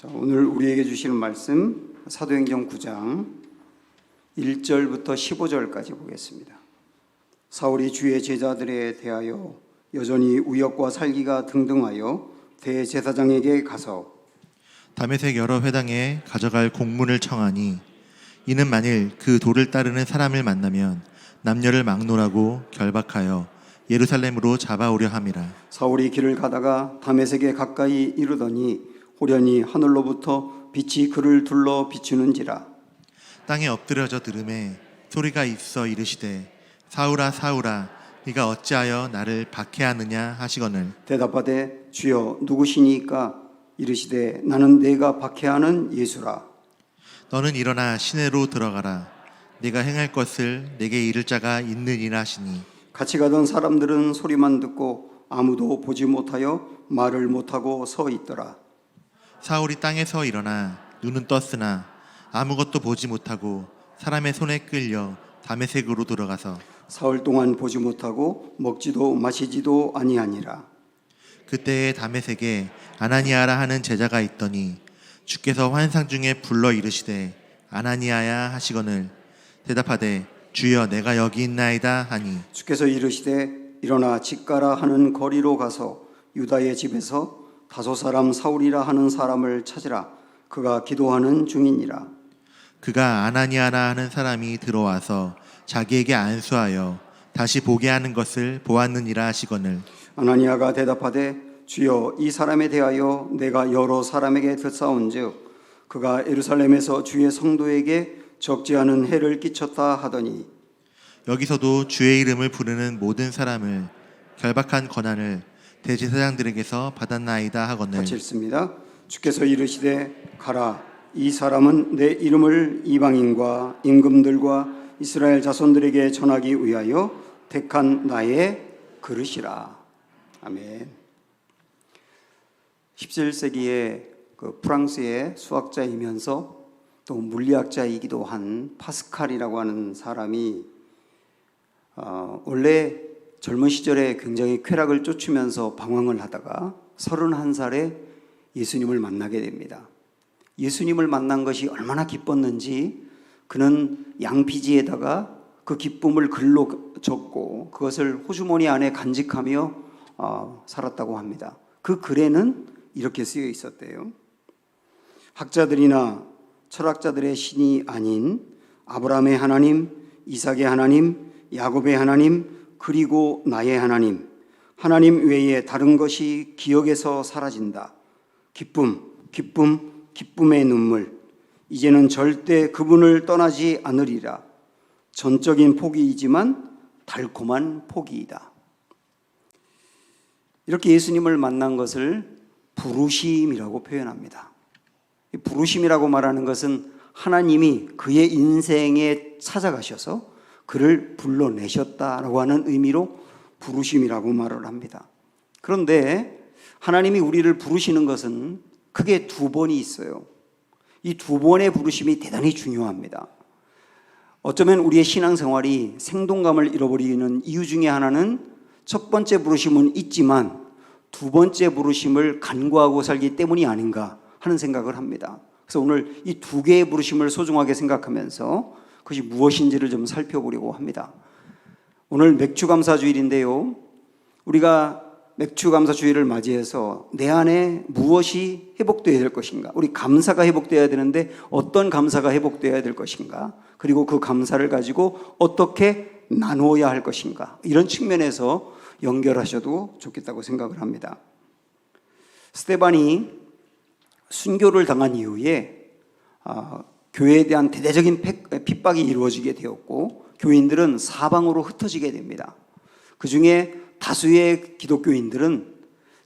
자, 오늘 우리에게 주시는 말씀 사도행전 9장 1절부터 15절까지 보겠습니다. 사울이 주의 제자들에 대하여 여전히 우역과 살기가 등등하여 대제사장에게 가서 다메섹 여러 회당에 가져갈 공문을 청하니 이는 만일 그 도를 따르는 사람을 만나면 남녀를 막론하고 결박하여 예루살렘으로 잡아오려 함이라. 사울이 길을 가다가 다메섹에 가까이 이르더니 호련히 하늘로부터 빛이 그를 둘러 비추는지라. 땅에 엎드려져 들음에 소리가 있어 이르시되 사울아 사울아 네가 어찌하여 나를 박해하느냐 하시거늘 대답하되 주여 누구시니까? 이르시되 나는 내가 박해하는 예수라. 너는 일어나 시내로 들어가라. 네가 행할 것을 내게 이를 자가 있느니라 하시니 같이 가던 사람들은 소리만 듣고 아무도 보지 못하여 말을 못하고 서 있더라. 사울이 땅에서 일어나 눈은 떴으나 아무것도 보지 못하고 사람의 손에 끌려 다메섹으로 들어가서 사흘 동안 보지 못하고 먹지도 마시지도 아니하니라. 그때에 다메섹에 아나니아라 하는 제자가 있더니 주께서 환상 중에 불러 이르시되 아나니아야 하시거늘 대답하되 주여 내가 여기 있나이다 하니 주께서 이르시되 일어나 집 가라 하는 거리로 가서 유다의 집에서 다소 사람 사울이라 하는 사람을 찾으라. 그가 기도하는 중이니라. 그가 아나니아라 하는 사람이 들어와서 자기에게 안수하여 다시 보게 하는 것을 보았느니라 하시거늘 아나니아가 대답하되 주여 이 사람에 대하여 내가 여러 사람에게 듣사온즉 그가 예루살렘에서 주의 성도에게 적지 않은 해를 끼쳤다 하더니 여기서도 주의 이름을 부르는 모든 사람을 결박한 권한을 대제사장들에게서 받았나이다 하거늘 같이 읽습니다. 주께서 이르시되 가라. 이 사람은 내 이름을 이방인과 임금들과 이스라엘 자손들에게 전하기 위하여 택한 나의 그릇이라. 아멘. 17세기에 그 프랑스의 수학자이면서 또 물리학자이기도 한 파스칼이라고 하는 사람이 원래 젊은 시절에 굉장히 쾌락을 쫓으면서 방황을 하다가 31살에 예수님을 만나게 됩니다. 예수님을 만난 것이 얼마나 기뻤는지 그는 양피지에다가 그 기쁨을 글로 적고 그것을 호주머니 안에 간직하며 살았다고 합니다. 그 글에는 이렇게 쓰여 있었대요. 학자들이나 철학자들의 신이 아닌 아브라함의 하나님, 이삭의 하나님, 야곱의 하나님, 그리고 나의 하나님, 하나님 외에 다른 것이 기억에서 사라진다. 기쁨의 눈물. 이제는 절대 그분을 떠나지 않으리라. 전적인 포기이지만 달콤한 포기이다. 이렇게 예수님을 만난 것을 부르심이라고 표현합니다. 이 부르심이라고 말하는 것은 하나님이 그의 인생에 찾아가셔서 그를 불러내셨다라고 하는 의미로 부르심이라고 말을 합니다. 그런데 하나님이 우리를 부르시는 것은 크게 두 번이 있어요. 이 두 번의 부르심이 대단히 중요합니다. 어쩌면 우리의 신앙생활이 생동감을 잃어버리는 이유 중에 하나는 첫 번째 부르심은 있지만 두 번째 부르심을 간구하고 살기 때문이 아닌가 하는 생각을 합니다. 그래서 오늘 이 두 개의 부르심을 소중하게 생각하면서 그것이 무엇인지를 좀 살펴보려고 합니다. 오늘 맥주감사주일인데요. 우리가 맥주감사주일을 맞이해서 내 안에 무엇이 회복되어야 될 것인가? 우리 감사가 회복되어야 되는데 어떤 감사가 회복되어야 될 것인가? 그리고 그 감사를 가지고 어떻게 나누어야 할 것인가? 이런 측면에서 연결하셔도 좋겠다고 생각을 합니다. 스데반이 순교를 당한 이후에 교회에 대한 대대적인 핍박이 이루어지게 되었고 교인들은 사방으로 흩어지게 됩니다. 그 중에 다수의 기독교인들은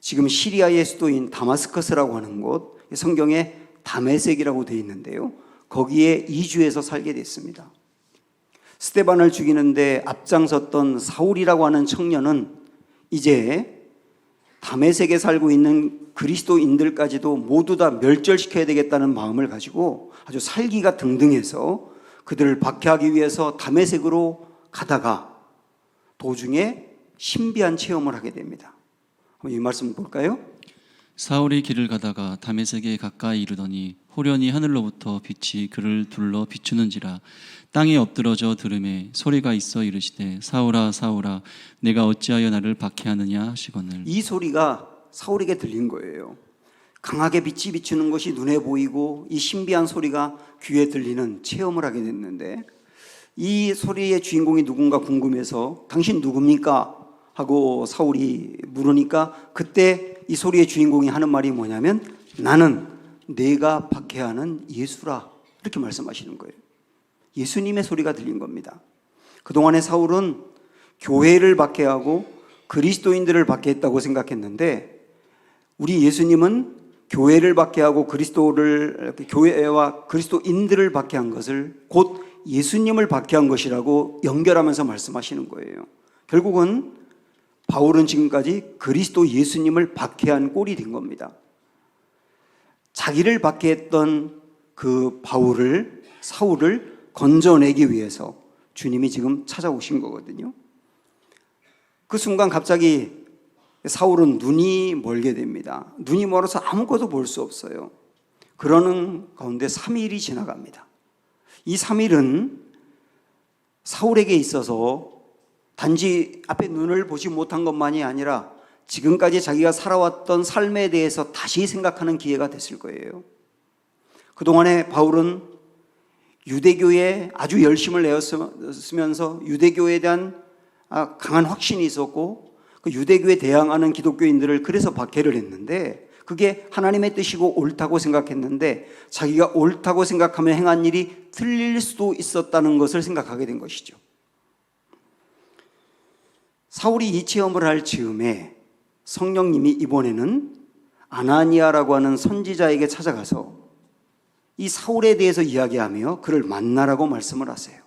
지금 시리아의 수도인 다마스커스라고 하는 곳, 성경에 다메섹이라고 되어 있는데요. 거기에 이주해서 살게 됐습니다. 스데반을 죽이는데 앞장섰던 사울이라고 하는 청년은 이제 다메섹에 살고 있는 그리스도인들까지도 모두 다 멸절시켜야 되겠다는 마음을 가지고 아주 살기가 등등해서 그들을 박해하기 위해서 다메섹으로 가다가 도중에 신비한 체험을 하게 됩니다. 한번 이 말씀 볼까요? 사울이 길을 가다가 다메섹에 가까이 이르더니 호련히 하늘로부터 빛이 그를 둘러 비추는지라. 땅에 엎드러져 들음에 소리가 있어 이르시되 사울아 사울아 내가 어찌하여 나를 박해하느냐 하시거늘. 이 소리가 사울에게 들린 거예요. 강하게 빛이 비추는 것이 눈에 보이고 이 신비한 소리가 귀에 들리는 체험을 하게 됐는데, 이 소리의 주인공이 누군가 궁금해서 당신 누굽니까? 하고 사울이 물으니까 그때 이 소리의 주인공이 하는 말이 뭐냐면 나는 내가 박해하는 예수라, 이렇게 말씀하시는 거예요. 예수님의 소리가 들린 겁니다. 그동안에 사울은 교회를 박해하고 그리스도인들을 박해했다고 생각했는데, 우리 예수님은 교회를 박해하고 교회와 그리스도인들을 박해한 것을 곧 예수님을 박해한 것이라고 연결하면서 말씀하시는 거예요. 결국은 바울은 지금까지 그리스도 예수님을 박해한 꼴이 된 겁니다. 자기를 박해했던 그 사울을 건져내기 위해서 주님이 지금 찾아오신 거거든요. 그 순간 갑자기 사울은 눈이 멀게 됩니다. 눈이 멀어서 아무것도 볼 수 없어요. 그러는 가운데 3일이 지나갑니다. 이 3일은 사울에게 있어서 단지 앞에 눈을 보지 못한 것만이 아니라 지금까지 자기가 살아왔던 삶에 대해서 다시 생각하는 기회가 됐을 거예요. 그동안에 바울은 유대교에 아주 열심을 내었으면서 유대교에 대한 강한 확신이 있었고 그 유대교에 대항하는 기독교인들을 그래서 박해를 했는데, 그게 하나님의 뜻이고 옳다고 생각했는데 자기가 옳다고 생각하며 행한 일이 틀릴 수도 있었다는 것을 생각하게 된 것이죠. 사울이 이 체험을 할 즈음에 성령님이 이번에는 아나니아라고 하는 선지자에게 찾아가서 이 사울에 대해서 이야기하며 그를 만나라고 말씀을 하세요.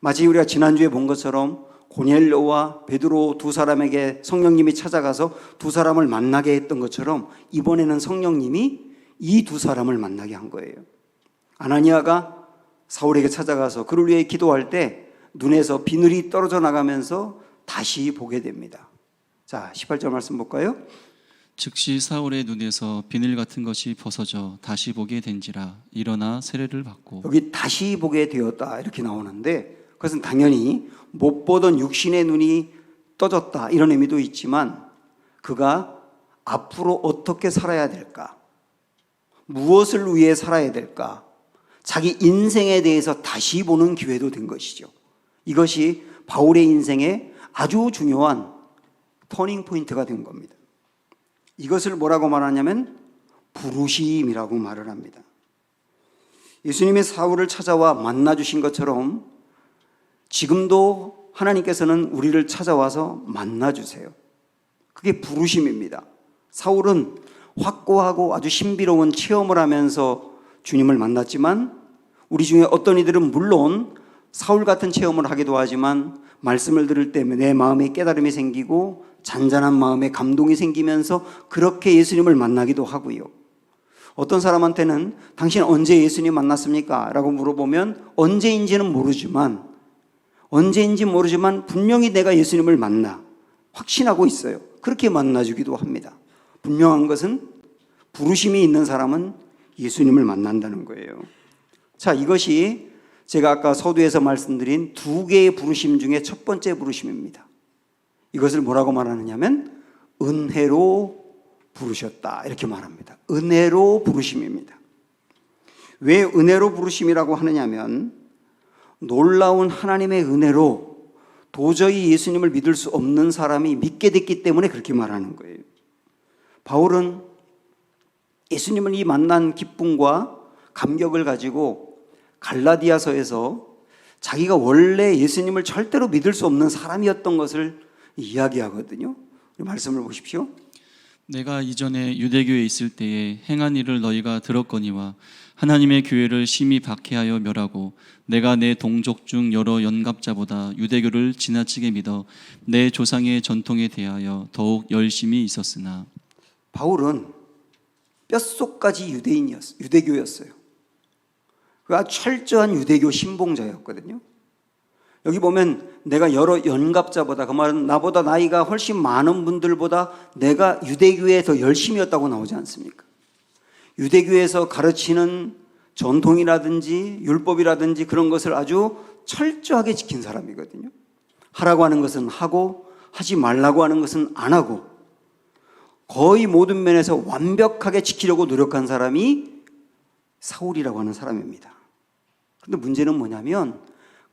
마치 우리가 지난주에 본 것처럼 고넬료와 베드로 두 사람에게 성령님이 찾아가서 두 사람을 만나게 했던 것처럼 이번에는 성령님이 이 두 사람을 만나게 한 거예요. 아나니아가 사울에게 찾아가서 그를 위해 기도할 때 눈에서 비늘이 떨어져 나가면서 다시 보게 됩니다. 자, 18절 말씀 볼까요? 즉시 사울의 눈에서 비늘 같은 것이 벗어져 다시 보게 된지라. 일어나 세례를 받고. 여기 다시 보게 되었다 이렇게 나오는데, 그것은 당연히 못 보던 육신의 눈이 떠졌다 이런 의미도 있지만, 그가 앞으로 어떻게 살아야 될까, 무엇을 위해 살아야 될까, 자기 인생에 대해서 다시 보는 기회도 된 것이죠. 이것이 바울의 인생에 아주 중요한 터닝 포인트가 된 겁니다. 이것을 뭐라고 말하냐면 부르심이라고 말을 합니다. 예수님이 사울을 찾아와 만나주신 것처럼 지금도 하나님께서는 우리를 찾아와서 만나주세요. 그게 부르심입니다. 사울은 확고하고 아주 신비로운 체험을 하면서 주님을 만났지만, 우리 중에 어떤 이들은 물론 사울 같은 체험을 하기도 하지만 말씀을 들을 때 내 마음에 깨달음이 생기고 잔잔한 마음에 감동이 생기면서 그렇게 예수님을 만나기도 하고요. 어떤 사람한테는 당신 언제 예수님 만났습니까? 라고 물어보면 언제인지 모르지만 분명히 내가 예수님을 만나 확신하고 있어요. 그렇게 만나주기도 합니다. 분명한 것은 부르심이 있는 사람은 예수님을 만난다는 거예요. 자, 이것이 제가 아까 서두에서 말씀드린 두 개의 부르심 중에 첫 번째 부르심입니다. 이것을 뭐라고 말하느냐면 은혜로 부르셨다 이렇게 말합니다. 은혜로 부르심입니다. 왜 은혜로 부르심이라고 하느냐면, 놀라운 하나님의 은혜로 도저히 예수님을 믿을 수 없는 사람이 믿게 됐기 때문에 그렇게 말하는 거예요. 바울은 예수님을 이 만난 기쁨과 감격을 가지고 갈라디아서에서 자기가 원래 예수님을 절대로 믿을 수 없는 사람이었던 것을 이야기하거든요. 말씀을 보십시오. 내가 이전에 유대교에 있을 때에 행한 일을 너희가 들었거니와 하나님의 교회를 심히 박해하여 멸하고 내가 내 동족 중 여러 연갑자보다 유대교를 지나치게 믿어 내 조상의 전통에 대하여 더욱 열심히 있었으나. 바울은 뼛속까지 유대교였어요. 그가 철저한 유대교 신봉자였거든요. 여기 보면 내가 여러 연갑자보다, 그 말은 나보다 나이가 훨씬 많은 분들보다 내가 유대교에 더 열심이었다고 나오지 않습니까? 유대교에서 가르치는 전통이라든지 율법이라든지 그런 것을 아주 철저하게 지킨 사람이거든요. 하라고 하는 것은 하고 하지 말라고 하는 것은 안 하고 거의 모든 면에서 완벽하게 지키려고 노력한 사람이 사울이라고 하는 사람입니다. 그런데 문제는 뭐냐면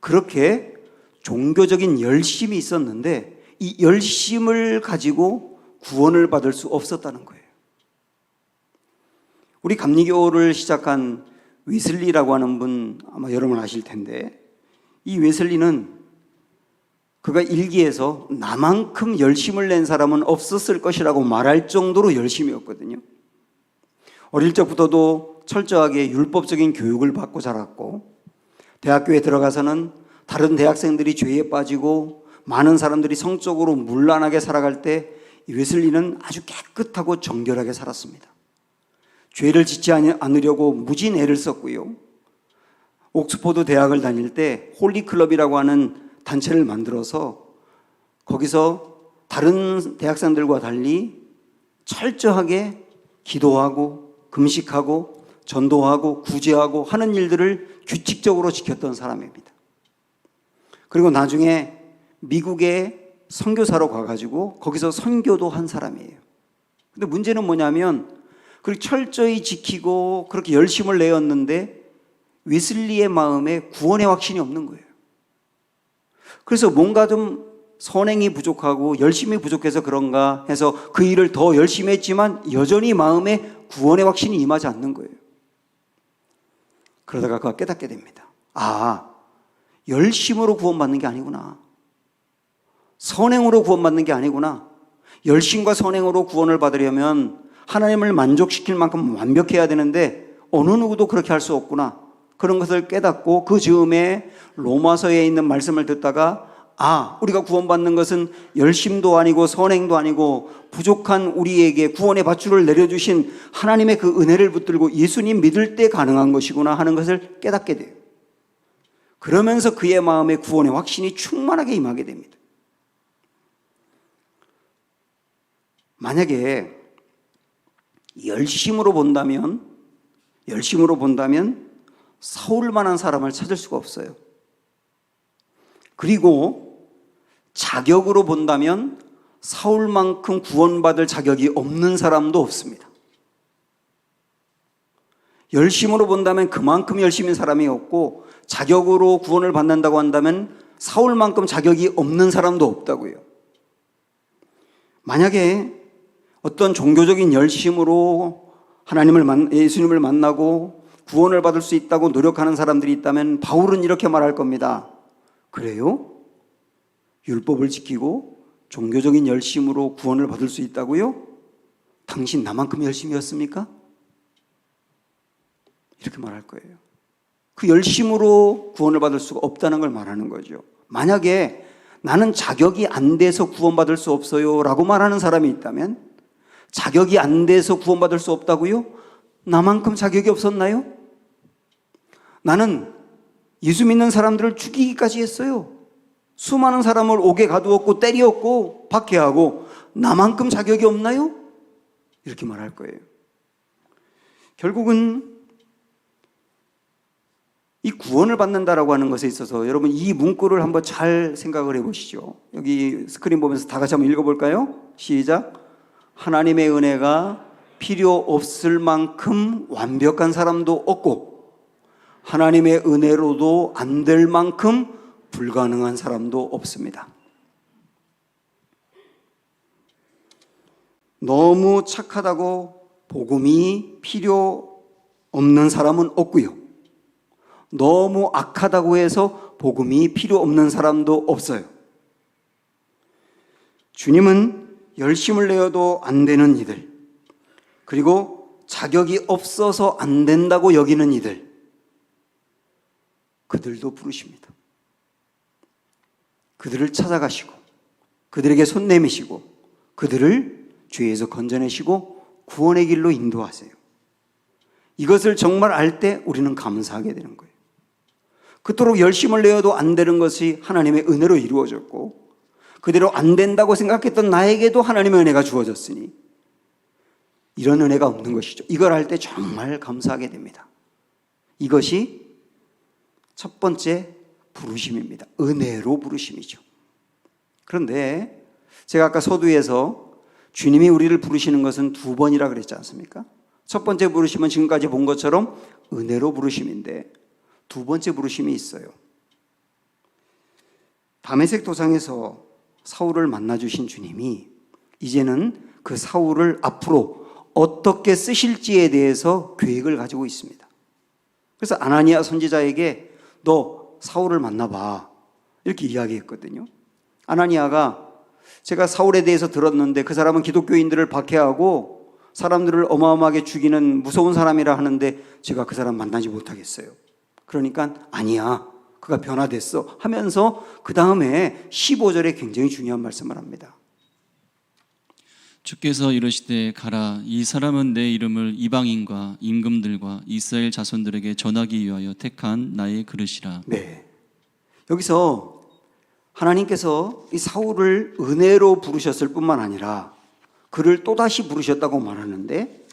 그렇게 종교적인 열심이 있었는데 이 열심을 가지고 구원을 받을 수 없었다는 거예요. 우리 감리교를 시작한 웨슬리라고 하는 분 아마 여러분 아실 텐데 이 웨슬리는 그가 일기에서 나만큼 열심을 낸 사람은 없었을 것이라고 말할 정도로 열심이었거든요. 어릴 적부터도 철저하게 율법적인 교육을 받고 자랐고 대학교에 들어가서는 다른 대학생들이 죄에 빠지고 많은 사람들이 성적으로 문란하게 살아갈 때 이 웨슬리는 아주 깨끗하고 정결하게 살았습니다. 죄를 짓지 않으려고 무진 애를 썼고요. 옥스포드 대학을 다닐 때 홀리클럽이라고 하는 단체를 만들어서 거기서 다른 대학생들과 달리 철저하게 기도하고 금식하고 전도하고 구제하고 하는 일들을 규칙적으로 지켰던 사람입니다. 그리고 나중에 미국에 선교사로 가가지고 거기서 선교도 한 사람이에요. 근데 문제는 뭐냐면 그렇게 철저히 지키고 그렇게 열심을 내었는데 웨슬리의 마음에 구원의 확신이 없는 거예요. 그래서 뭔가 좀 선행이 부족하고 열심이 부족해서 그런가 해서 그 일을 더 열심히 했지만 여전히 마음에 구원의 확신이 임하지 않는 거예요. 그러다가 그가 깨닫게 됩니다. 아, 열심으로 구원받는 게 아니구나. 선행으로 구원받는 게 아니구나. 열심과 선행으로 구원을 받으려면 하나님을 만족시킬 만큼 완벽해야 되는데 어느 누구도 그렇게 할 수 없구나. 그런 것을 깨닫고 그 즈음에 로마서에 있는 말씀을 듣다가 아, 우리가 구원받는 것은 열심도 아니고 선행도 아니고 부족한 우리에게 구원의 밧줄을 내려주신 하나님의 그 은혜를 붙들고 예수님 믿을 때 가능한 것이구나 하는 것을 깨닫게 돼요. 그러면서 그의 마음에 구원의 확신이 충만하게 임하게 됩니다. 만약에 열심으로 본다면 사울만한 사람을 찾을 수가 없어요. 그리고 자격으로 본다면 사울만큼 구원받을 자격이 없는 사람도 없습니다. 열심으로 본다면 그만큼 열심인 사람이 없고 자격으로 구원을 받는다고 한다면 사울만큼 자격이 없는 사람도 없다고요. 만약에 어떤 종교적인 열심으로 예수님을 만나고 구원을 받을 수 있다고 노력하는 사람들이 있다면 바울은 이렇게 말할 겁니다. 그래요? 율법을 지키고 종교적인 열심으로 구원을 받을 수 있다고요? 당신 나만큼 열심이었습니까? 이렇게 말할 거예요. 그 열심으로 구원을 받을 수가 없다는 걸 말하는 거죠. 만약에 나는 자격이 안 돼서 구원받을 수 없어요 라고 말하는 사람이 있다면 자격이 안 돼서 구원받을 수 없다고요? 나만큼 자격이 없었나요? 나는 예수 믿는 사람들을 죽이기까지 했어요. 수많은 사람을 옥에 가두었고 때리었고 박해하고 나만큼 자격이 없나요? 이렇게 말할 거예요. 결국은 이 구원을 받는다라고 하는 것에 있어서 여러분 이 문구를 한번 잘 생각을 해보시죠. 여기 스크린 보면서 다 같이 한번 읽어볼까요? 시작. 하나님의 은혜가 필요 없을 만큼 완벽한 사람도 없고 하나님의 은혜로도 안 될 만큼 불가능한 사람도 없습니다. 너무 착하다고 복음이 필요 없는 사람은 없고요. 너무 악하다고 해서 복음이 필요 없는 사람도 없어요. 주님은 열심을 내어도 안 되는 이들, 그리고 자격이 없어서 안 된다고 여기는 이들, 그들도 부르십니다. 그들을 찾아가시고 그들에게 손 내미시고 그들을 죄에서 건져내시고 구원의 길로 인도하세요. 이것을 정말 알 때 우리는 감사하게 되는 거예요. 그토록 열심을 내어도 안 되는 것이 하나님의 은혜로 이루어졌고 그대로 안 된다고 생각했던 나에게도 하나님의 은혜가 주어졌으니 이런 은혜가 없는 것이죠. 이걸 할 때 정말 감사하게 됩니다. 이것이 첫 번째 부르심입니다. 은혜로 부르심이죠. 그런데 제가 아까 서두에서 주님이 우리를 부르시는 것은 두 번이라 그랬지 않습니까? 첫 번째 부르심은 지금까지 본 것처럼 은혜로 부르심인데 두 번째 부르심이 있어요. 다메섹 도상에서 사울을 만나주신 주님이 이제는 그 사울을 앞으로 어떻게 쓰실지에 대해서 계획을 가지고 있습니다. 그래서 아나니아 선지자에게 너 사울을 만나봐 이렇게 이야기했거든요. 아나니아가 제가 사울에 대해서 들었는데 그 사람은 기독교인들을 박해하고 사람들을 어마어마하게 죽이는 무서운 사람이라 하는데 제가 그 사람 만나지 못하겠어요. 그러니까 아니야, 그가 변화됐어 하면서 그 다음에 15절에 굉장히 중요한 말씀을 합니다. 주께서 이르시되 가라, 이 사람은 내 이름을 이방인과 임금들과 이스라엘 자손들에게 전하기 위하여 택한 나의 그릇이라. 네, 여기서 하나님께서 이 사울을 은혜로 부르셨을 뿐만 아니라 그를 또다시 부르셨다고 말하는데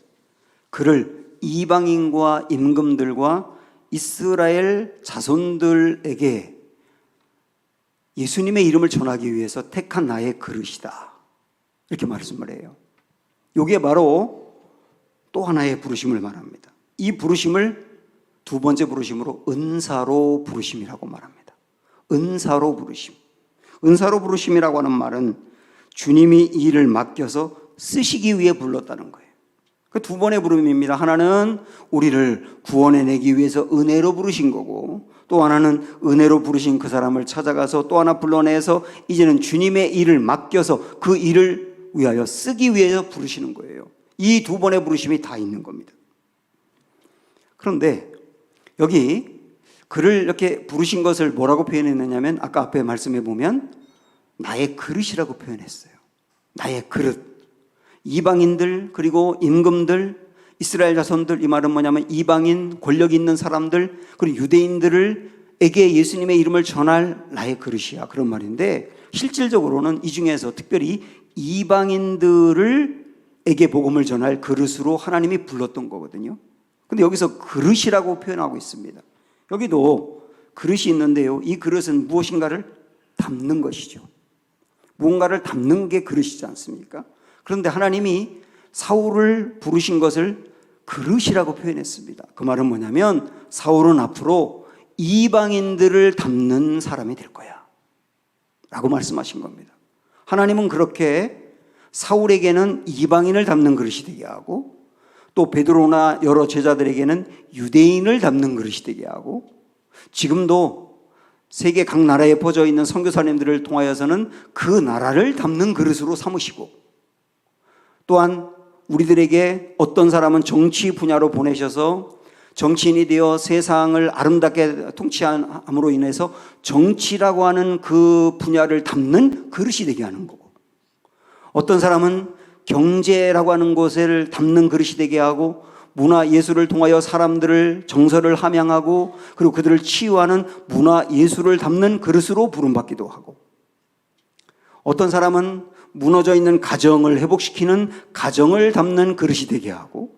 그를 이방인과 임금들과 이스라엘 자손들에게 예수님의 이름을 전하기 위해서 택한 나의 그릇이다 이렇게 말씀을 해요. 이게 바로 또 하나의 부르심을 말합니다. 이 부르심을 두 번째 부르심으로 은사로 부르심이라고 말합니다. 은사로 부르심. 은사로 부르심이라고 하는 말은 주님이 이 일을 맡겨서 쓰시기 위해 불렀다는 거예요. 그 두 번의 부름입니다. 하나는 우리를 구원해내기 위해서 은혜로 부르신 거고 또 하나는 은혜로 부르신 그 사람을 찾아가서 또 하나 불러내서 이제는 주님의 일을 맡겨서 그 일을 위하여 쓰기 위해서 부르시는 거예요. 이 두 번의 부르심이 다 있는 겁니다. 그런데 여기 그를 이렇게 부르신 것을 뭐라고 표현했느냐면 아까 앞에 말씀해 보면 나의 그릇이라고 표현했어요. 나의 그릇. 이방인들 그리고 임금들 이스라엘 자손들, 이 말은 뭐냐면 이방인 권력 있는 사람들 그리고 유대인들에게 예수님의 이름을 전할 나의 그릇이야 그런 말인데 실질적으로는 이 중에서 특별히 이방인들에게 복음을 전할 그릇으로 하나님이 불렀던 거거든요. 근데 여기서 그릇이라고 표현하고 있습니다. 여기도 그릇이 있는데요, 이 그릇은 무엇인가를 담는 것이죠. 무언가를 담는 게 그릇이지 않습니까? 그런데 하나님이 사울을 부르신 것을 그릇이라고 표현했습니다. 그 말은 뭐냐면 사울은 앞으로 이방인들을 담는 사람이 될 거야 라고 말씀하신 겁니다. 하나님은 그렇게 사울에게는 이방인을 담는 그릇이 되게 하고 또 베드로나 여러 제자들에게는 유대인을 담는 그릇이 되게 하고 지금도 세계 각 나라에 퍼져 있는 선교사님들을 통하여서는 그 나라를 담는 그릇으로 삼으시고 또한 우리들에게 어떤 사람은 정치 분야로 보내셔서 정치인이 되어 세상을 아름답게 통치함으로 인해서 정치라고 하는 그 분야를 담는 그릇이 되게 하는 거고 어떤 사람은 경제라고 하는 것을 담는 그릇이 되게 하고 문화 예술을 통하여 사람들을 정서를 함양하고 그리고 그들을 치유하는 문화 예술을 담는 그릇으로 부름받기도 하고 어떤 사람은 무너져 있는 가정을 회복시키는 가정을 담는 그릇이 되게 하고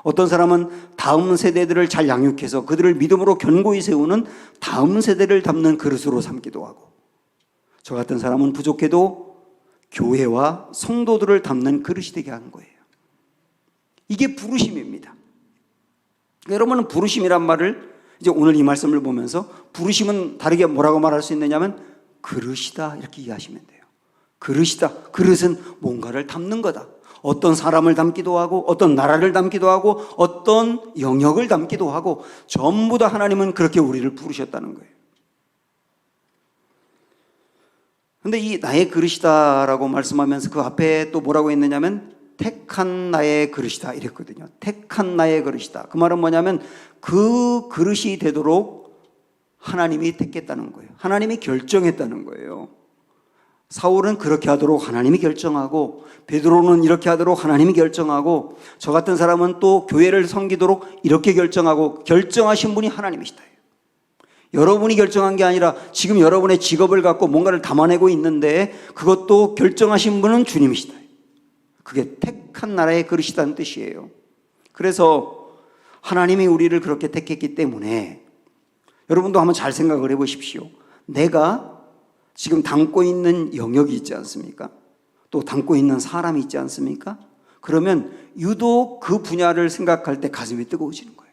어떤 사람은 다음 세대들을 잘 양육해서 그들을 믿음으로 견고히 세우는 다음 세대를 담는 그릇으로 삼기도 하고 저 같은 사람은 부족해도 교회와 성도들을 담는 그릇이 되게 하는 거예요. 이게 부르심입니다. 여러분은 부르심이란 말을 이제 오늘 이 말씀을 보면서 부르심은 다르게 뭐라고 말할 수 있느냐면 그릇이다 이렇게 이해하시면 돼요. 그릇이다. 그릇은 뭔가를 담는 거다. 어떤 사람을 담기도 하고 어떤 나라를 담기도 하고 어떤 영역을 담기도 하고 전부 다 하나님은 그렇게 우리를 부르셨다는 거예요. 그런데 이 나의 그릇이다라고 말씀하면서 그 앞에 또 뭐라고 했느냐면 택한 나의 그릇이다 이랬거든요. 택한 나의 그릇이다. 그 말은 뭐냐면 그 그릇이 되도록 하나님이 택했다는 거예요. 하나님이 결정했다는 거예요. 사울은 그렇게 하도록 하나님이 결정하고 베드로는 이렇게 하도록 하나님이 결정하고 저 같은 사람은 또 교회를 섬기도록 이렇게 결정하고 결정하신 분이 하나님이시다. 여러분이 결정한 게 아니라 지금 여러분의 직업을 갖고 뭔가를 담아내고 있는데 그것도 결정하신 분은 주님이시다. 그게 택한 나라의 그릇이라는 뜻이에요. 그래서 하나님이 우리를 그렇게 택했기 때문에 여러분도 한번 잘 생각을 해보십시오. 내가 지금 담고 있는 영역이 있지 않습니까? 또 담고 있는 사람이 있지 않습니까? 그러면 유독 그 분야를 생각할 때 가슴이 뜨거워지는 거예요.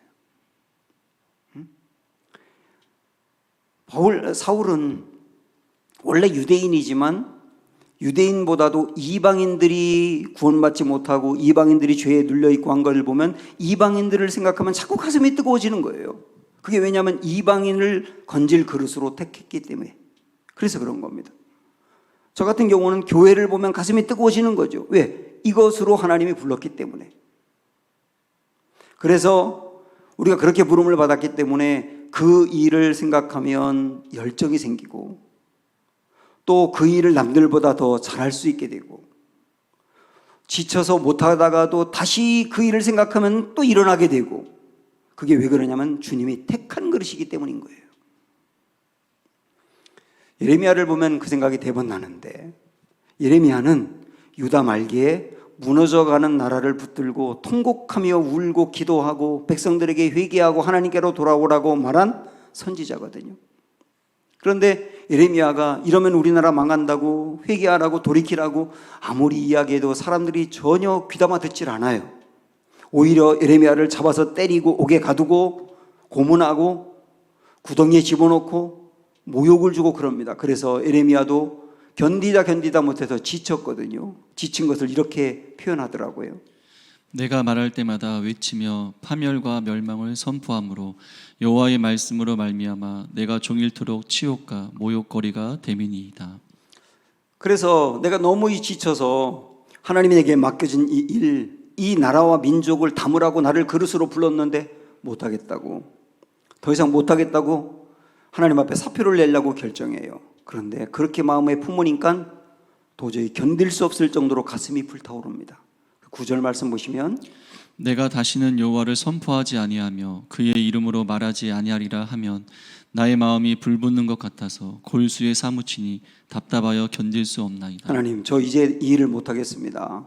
사울은 원래 유대인이지만 유대인보다도 이방인들이 구원받지 못하고 이방인들이 죄에 눌려있고 한 걸 보면 이방인들을 생각하면 자꾸 가슴이 뜨거워지는 거예요. 그게 왜냐하면 이방인을 건질 그릇으로 택했기 때문에. 그래서 그런 겁니다. 저 같은 경우는 교회를 보면 가슴이 뜨거워지는 거죠. 왜? 이것으로 하나님이 불렀기 때문에. 그래서 우리가 그렇게 부름을 받았기 때문에 그 일을 생각하면 열정이 생기고 또 그 일을 남들보다 더 잘할 수 있게 되고 지쳐서 못하다가도 다시 그 일을 생각하면 또 일어나게 되고 그게 왜 그러냐면 주님이 택한 그릇이기 때문인 거예요. 예레미야를 보면 그 생각이 대번 나는데 예레미야는 유다 말기에 무너져가는 나라를 붙들고 통곡하며 울고 기도하고 백성들에게 회개하고 하나님께로 돌아오라고 말한 선지자거든요. 그런데 예레미야가 이러면 우리나라 망한다고 회개하라고 돌이키라고 아무리 이야기해도 사람들이 전혀 귀담아 듣질 않아요. 오히려 예레미야를 잡아서 때리고 옥에 가두고 고문하고 구덩이에 집어넣고 모욕을 주고 그럽니다. 그래서 예레미야도 견디다 못해서 지쳤거든요. 지친 것을 이렇게 표현하더라고요. 내가 말할 때마다 외치며 파멸과 멸망을 선포함으로 여호와의 말씀으로 말미암아 내가 종일토록 치욕과 모욕거리가 됨이니이다. 그래서 내가 너무 지쳐서 하나님이 내게 맡겨진 이 일, 이 나라와 민족을 담으라고 나를 그릇으로 불렀는데 못하겠다고, 더 이상 못하겠다고 하나님 앞에 사표를 내려고 결정해요. 그런데 그렇게 마음에 품으니까 도저히 견딜 수 없을 정도로 가슴이 불타오릅니다. 9절 말씀 보시면 내가 다시는 여호와를 선포하지 아니하며 그의 이름으로 말하지 아니하리라 하면 나의 마음이 불붙는 것 같아서 골수에 사무치니 답답하여 견딜 수 없나이다. 하나님, 저 이제 이 일을 못하겠습니다.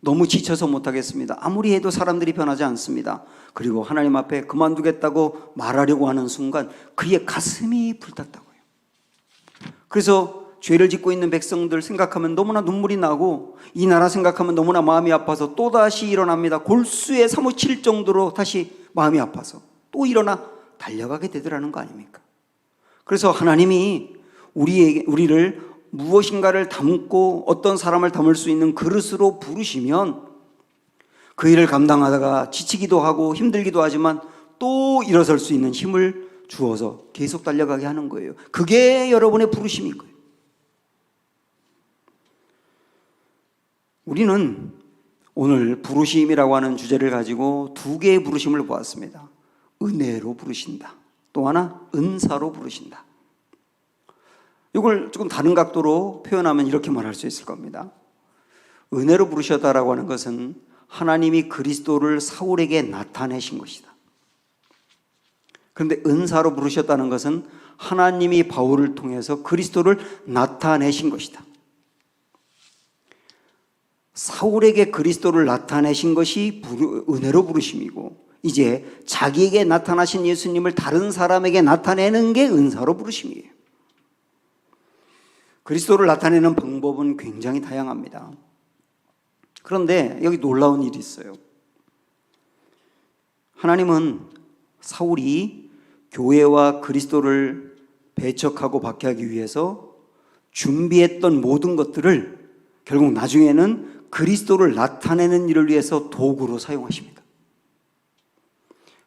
너무 지쳐서 못하겠습니다. 아무리 해도 사람들이 변하지 않습니다. 그리고 하나님 앞에 그만두겠다고 말하려고 하는 순간 그의 가슴이 불탔다고요. 그래서 죄를 짓고 있는 백성들 생각하면 너무나 눈물이 나고 이 나라 생각하면 너무나 마음이 아파서 또다시 일어납니다. 골수에 사무칠 정도로 다시 마음이 아파서 또 일어나 달려가게 되더라는 거 아닙니까? 그래서 하나님이 우리를 무엇인가를 담고 어떤 사람을 담을 수 있는 그릇으로 부르시면 그 일을 감당하다가 지치기도 하고 힘들기도 하지만 또 일어설 수 있는 힘을 주어서 계속 달려가게 하는 거예요. 그게 여러분의 부르심인 거예요. 우리는 오늘 부르심이라고 하는 주제를 가지고 두 개의 부르심을 보았습니다. 은혜로 부르신다. 또 하나 은사로 부르신다. 이걸 조금 다른 각도로 표현하면 이렇게 말할 수 있을 겁니다. 은혜로 부르셨다라고 하는 것은 하나님이 그리스도를 사울에게 나타내신 것이다. 그런데 은사로 부르셨다는 것은 하나님이 바울을 통해서 그리스도를 나타내신 것이다. 사울에게 그리스도를 나타내신 것이 은혜로 부르심이고 이제 자기에게 나타나신 예수님을 다른 사람에게 나타내는 게 은사로 부르심이에요. 그리스도를 나타내는 방법은 굉장히 다양합니다. 그런데 여기 놀라운 일이 있어요. 하나님은 사울이 교회와 그리스도를 배척하고 박해하기 위해서 준비했던 모든 것들을 결국 나중에는 그리스도를 나타내는 일을 위해서 도구로 사용하십니다.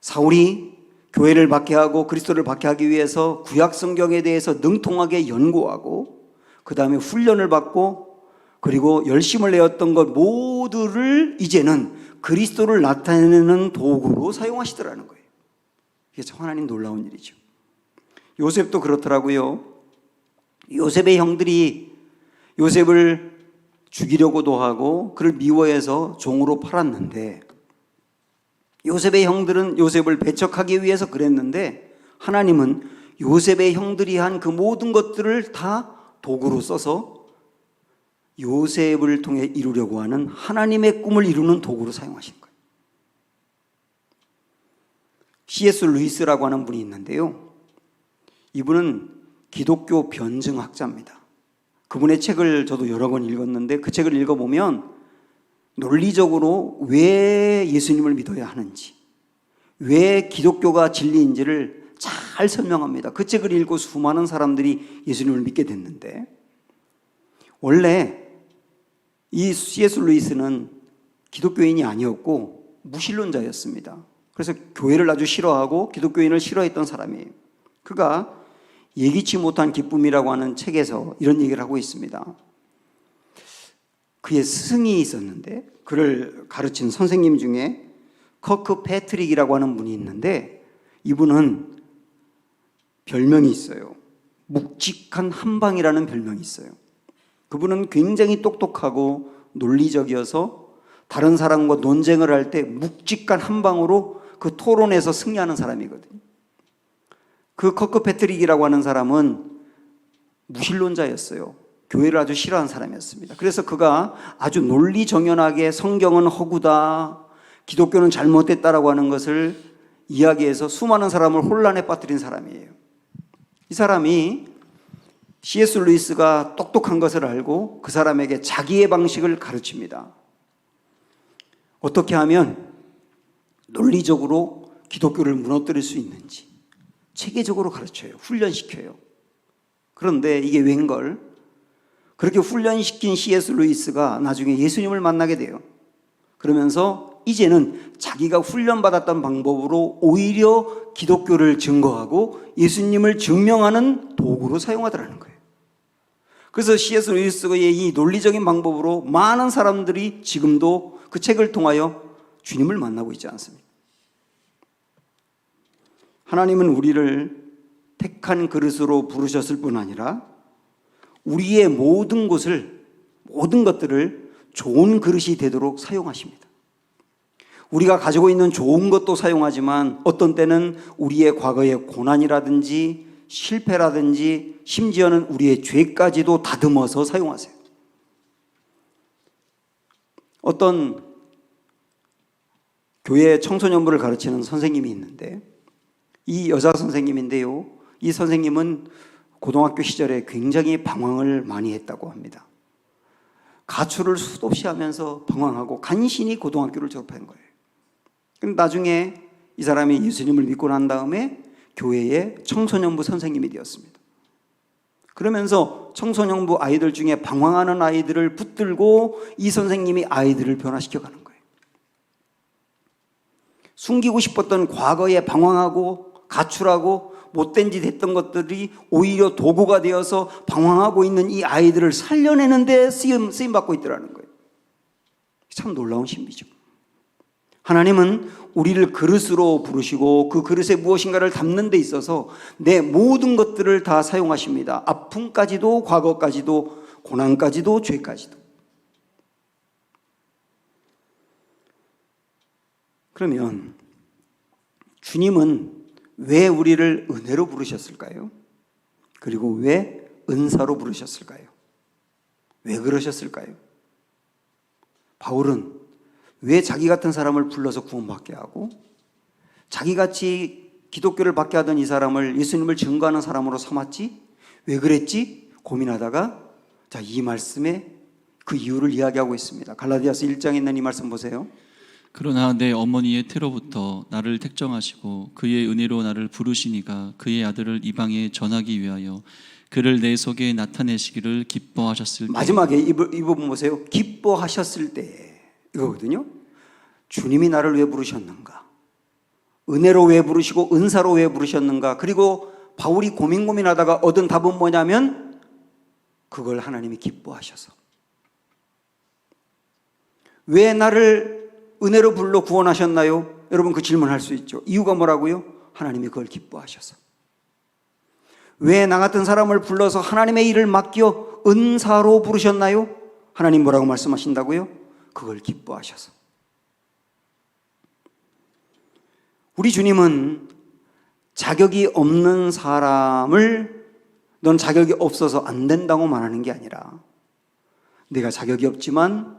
사울이 교회를 박해하고 그리스도를 박해하기 위해서 구약 성경에 대해서 능통하게 연구하고 그 다음에 훈련을 받고 그리고 열심을 내었던 것 모두를 이제는 그리스도를 나타내는 도구로 사용하시더라는 거예요. 이게 참 하나님 놀라운 일이죠. 요셉도 그렇더라고요. 요셉의 형들이 요셉을 죽이려고도 하고 그를 미워해서 종으로 팔았는데 요셉의 형들은 요셉을 배척하기 위해서 그랬는데 하나님은 요셉의 형들이 한 그 모든 것들을 다 도구로 써서 요셉을 통해 이루려고 하는 하나님의 꿈을 이루는 도구로 사용하신 거예요. C.S. 루이스라고 하는 분이 있는데요. 이분은 기독교 변증학자입니다. 그분의 책을 저도 여러 권 읽었는데 그 책을 읽어보면 논리적으로 왜 예수님을 믿어야 하는지, 왜 기독교가 진리인지를 잘 설명합니다. 그 책을 읽고 수많은 사람들이 예수님을 믿게 됐는데, 원래 이 C.S. 루이스는 기독교인이 아니었고 무신론자였습니다. 그래서 교회를 아주 싫어하고 기독교인을 싫어했던 사람이에요. 그가 예기치 못한 기쁨이라고 하는 책에서 이런 얘기를 하고 있습니다. 그의 스승이 있었는데 그를 가르친 선생님 중에 커크 패트릭이라고 하는 분이 있는데, 이분은 별명이 있어요. 묵직한 한방이라는 별명이 있어요. 그분은 굉장히 똑똑하고 논리적이어서 다른 사람과 논쟁을 할 때 묵직한 한방으로 그 토론에서 승리하는 사람이거든요. 그 커크 패트릭이라고 하는 사람은 무신론자였어요. 교회를 아주 싫어하는 사람이었습니다. 그래서 그가 아주 논리정연하게 성경은 허구다, 기독교는 잘못됐다라고 하는 것을 이야기해서 수많은 사람을 혼란에 빠뜨린 사람이에요. 이 사람이 C.S. 루이스가 똑똑한 것을 알고 그 사람에게 자기의 방식을 가르칩니다. 어떻게 하면 논리적으로 기독교를 무너뜨릴 수 있는지 체계적으로 가르쳐요. 훈련시켜요. 그런데 이게 웬걸, 그렇게 훈련시킨 C.S. 루이스가 나중에 예수님을 만나게 돼요. 그러면서 이제는 자기가 훈련받았던 방법으로 오히려 기독교를 증거하고 예수님을 증명하는 도구로 사용하더라는 거예요. 그래서 C.S. 루이스의 이 논리적인 방법으로 많은 사람들이 지금도 그 책을 통하여 주님을 만나고 있지 않습니까? 하나님은 우리를 택한 그릇으로 부르셨을 뿐 아니라 우리의 모든 것들을 좋은 그릇이 되도록 사용하십니다. 우리가 가지고 있는 좋은 것도 사용하지만 어떤 때는 우리의 과거의 고난이라든지 실패라든지 심지어는 우리의 죄까지도 다듬어서 사용하세요. 어떤 교회 청소년부를 가르치는 선생님이 있는데, 이 여자 선생님인데요, 이 선생님은 고등학교 시절에 굉장히 방황을 많이 했다고 합니다. 가출을 수도 없이 하면서 방황하고 간신히 고등학교를 졸업한 거예요. 근데 나중에 이 사람이 예수님을 믿고 난 다음에 교회의 청소년부 선생님이 되었습니다. 그러면서 청소년부 아이들 중에 방황하는 아이들을 붙들고 이 선생님이 아이들을 변화시켜 가는 거예요. 숨기고 싶었던 과거에 방황하고 가출하고 못된 짓 했던 것들이 오히려 도구가 되어서 방황하고 있는 이 아이들을 살려내는 데 쓰임받고 있더라는 거예요. 참 놀라운 신비죠. 하나님은 우리를 그릇으로 부르시고 그 그릇에 무엇인가를 담는 데 있어서 내 모든 것들을 다 사용하십니다. 아픔까지도, 과거까지도, 고난까지도, 죄까지도. 그러면 주님은 왜 우리를 은혜로 부르셨을까요? 그리고 왜 은사로 부르셨을까요? 왜 그러셨을까요? 바울은 왜 자기 같은 사람을 불러서 구원받게 하고 자기같이 기독교를 받게 하던 이 사람을 예수님을 증거하는 사람으로 삼았지? 왜 그랬지? 고민하다가 이 말씀에 그 이유를 이야기하고 있습니다. 갈라디아서 1장에 있는 이 말씀 보세요. 그러나 내 어머니의 태로부터 나를 택정하시고 그의 은혜로 나를 부르시니가 그의 아들을 이방에 전하기 위하여 그를 내 속에 나타내시기를 기뻐하셨을 때. 마지막에 이 부분 보세요. 기뻐하셨을 때 이거거든요. 주님이 나를 왜 부르셨는가? 은혜로 왜 부르시고 은사로 왜 부르셨는가? 그리고 바울이 고민하다가 얻은 답은 뭐냐면 그걸 하나님이 기뻐하셔서. 왜 나를 은혜로 불러 구원하셨나요? 여러분 그 질문할 수 있죠. 이유가 뭐라고요? 하나님이 그걸 기뻐하셔서. 왜 나 같은 사람을 불러서 하나님의 일을 맡겨 은사로 부르셨나요? 하나님 뭐라고 말씀하신다고요? 그걸 기뻐하셔서. 우리 주님은 자격이 없는 사람을 넌 자격이 없어서 안 된다고 말하는 게 아니라 내가 자격이 없지만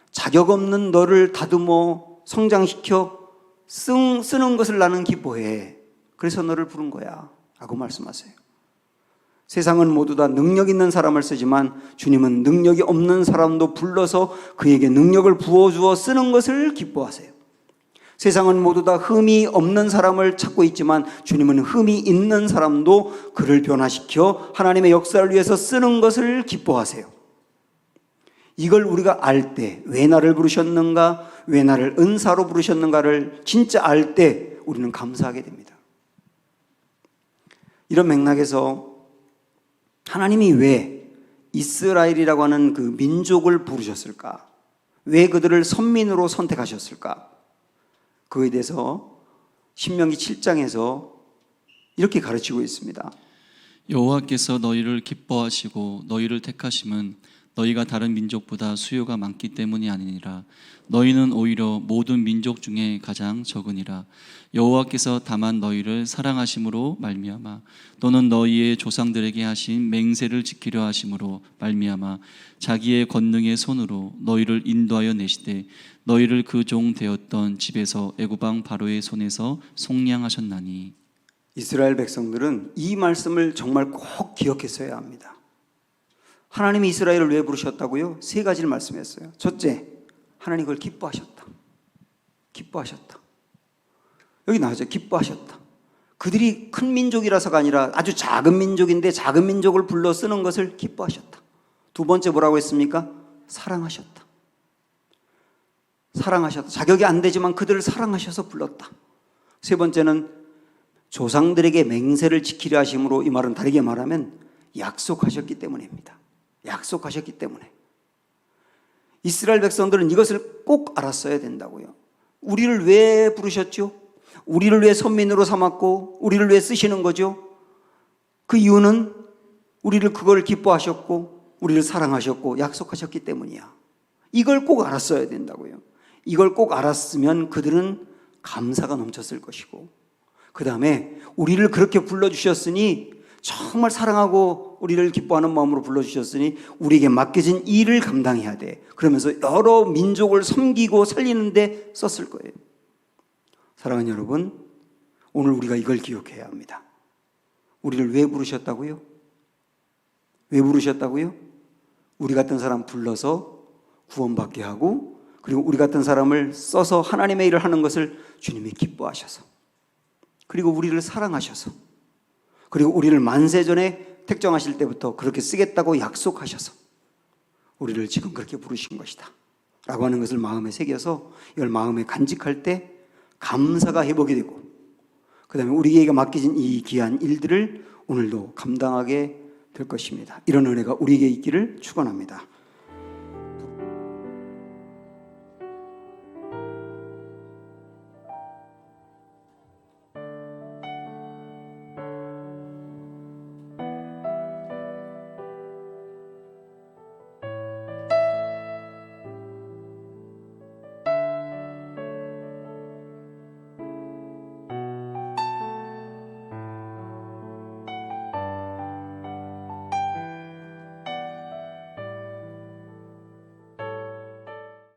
자격 없는 너를 다듬어 성장시켜 쓰는 것을 나는 기뻐해. 그래서 너를 부른 거야 라고 말씀하세요. 세상은 모두 다 능력 있는 사람을 쓰지만 주님은 능력이 없는 사람도 불러서 그에게 능력을 부어주어 쓰는 것을 기뻐하세요. 세상은 모두 다 흠이 없는 사람을 찾고 있지만 주님은 흠이 있는 사람도 그를 변화시켜 하나님의 역사를 위해서 쓰는 것을 기뻐하세요. 이걸 우리가 알 때, 왜 나를 부르셨는가, 왜 나를 은사로 부르셨는가를 진짜 알 때 우리는 감사하게 됩니다. 이런 맥락에서 하나님이 왜 이스라엘이라고 하는 그 민족을 부르셨을까? 왜 그들을 선민으로 선택하셨을까? 그거에 대해서 신명기 7장에서 이렇게 가르치고 있습니다. 여호와께서 너희를 기뻐하시고 너희를 택하심은 너희가 다른 민족보다 수요가 많기 때문이 아니니라. 너희는 오히려 모든 민족 중에 가장 적으니라. 여호와께서 다만 너희를 사랑하심으로 말미암아 또는 너희의 조상들에게 하신 맹세를 지키려 하심으로 말미암아 자기의 권능의 손으로 너희를 인도하여 내시되 너희를 그 종 되었던 집에서 애굽 왕 바로의 손에서 속량하셨나니. 이스라엘 백성들은 이 말씀을 정말 꼭 기억했어야 합니다. 하나님이 이스라엘을 왜 부르셨다고요? 세 가지를 말씀했어요. 첫째, 하나님 그걸 기뻐하셨다. 기뻐하셨다. 여기 나오죠. 기뻐하셨다. 그들이 큰 민족이라서가 아니라 아주 작은 민족인데 작은 민족을 불러 쓰는 것을 기뻐하셨다. 두 번째 뭐라고 했습니까? 사랑하셨다. 사랑하셨다. 자격이 안 되지만 그들을 사랑하셔서 불렀다. 세 번째는 조상들에게 맹세를 지키려 하심으로, 이 말은 다르게 말하면 약속하셨기 때문입니다. 약속하셨기 때문에. 이스라엘 백성들은 이것을 꼭 알았어야 된다고요. 우리를 왜 부르셨죠? 우리를 왜 선민으로 삼았고 우리를 왜 쓰시는 거죠? 그 이유는 우리를 그걸 기뻐하셨고 우리를 사랑하셨고 약속하셨기 때문이야. 이걸 꼭 알았어야 된다고요. 이걸 꼭 알았으면 그들은 감사가 넘쳤을 것이고, 그 다음에 우리를 그렇게 불러주셨으니, 정말 사랑하고 우리를 기뻐하는 마음으로 불러주셨으니 우리에게 맡겨진 일을 감당해야 돼. 그러면서 여러 민족을 섬기고 살리는 데 썼을 거예요. 사랑하는 여러분, 오늘 우리가 이걸 기억해야 합니다. 우리를 왜 부르셨다고요? 왜 부르셨다고요? 우리 같은 사람 불러서 구원받게 하고, 그리고 우리 같은 사람을 써서 하나님의 일을 하는 것을 주님이 기뻐하셔서, 그리고 우리를 사랑하셔서, 그리고 우리를 만세전에 택정하실 때부터 그렇게 쓰겠다고 약속하셔서 우리를 지금 그렇게 부르신 것이다 라고 하는 것을 마음에 새겨서 이걸 마음에 간직할 때 감사가 회복이 되고, 그 다음에 우리에게 맡겨진 이 귀한 일들을 오늘도 감당하게 될 것입니다. 이런 은혜가 우리에게 있기를 축원합니다.